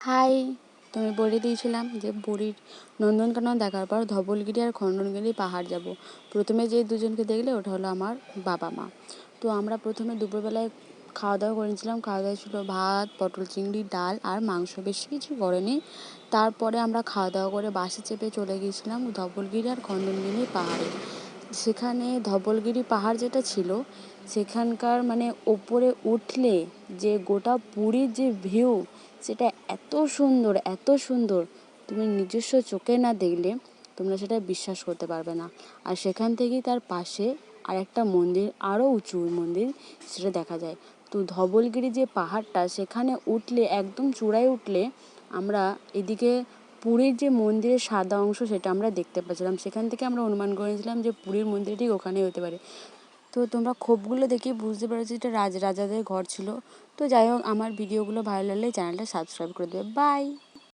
High, তুমি বলে দিয়েছিলাম যে পুরীর নন্দনকানন দেখার পর ধবলগিরি আর খণ্ডগিরি পাহাড় যাব। প্রথমে যে দুজনকে দেখলে ওটা হলো আমার বাবা মা। তো আমরা প্রথমে দুপুরবেলায় খাওয়া দাওয়া করেছিলাম। খাওয়া দাওয়া ছিল ভাত, পটল চিংড়ি, ডাল আর মাংস, বেশি কিছু করেনি। তারপরে আমরা খাওয়া দাওয়া করে বাসে চেপে চলে গিয়েছিলাম ধবলগিরি আর খণ্ডগিরি পাহাড়ে। সেখানে ধবলগিরি পাহাড় যেটা ছিল, সেখানকার ওপরে উঠলে যে গোটা পুরীর যে ভিউ, সেটা এত সুন্দর, তুমি নিজস্ব চোখে না দেখলে তোমরা সেটা বিশ্বাস করতে পারবে না। আর সেখান থেকেই তার পাশে আর একটা মন্দির, আরও উঁচু মন্দির, সেটা দেখা যায়। তো ধবলগিরি যে পাহাড়টা, সেখানে উঠলে, একদম চূড়ায় উঠলে আমরা এদিকে পুরীর যে মন্দিরের সাদা অংশ সেটা আমরা দেখতে পাচ্ছিলাম। সেখান থেকে আমরা অনুমান করেছিলাম যে পুরীর মন্দির ঠিক ওখানেই হতে পারে। তো তোমরা খোপগুলো দেখে বুঝতে পেরেছি এটা রাজাদের ঘর ছিল। তো যাই হোক, আমার ভিডিওগুলো ভালো লাগলে চ্যানেলটা সাবস্ক্রাইব করে দেবে। বাই।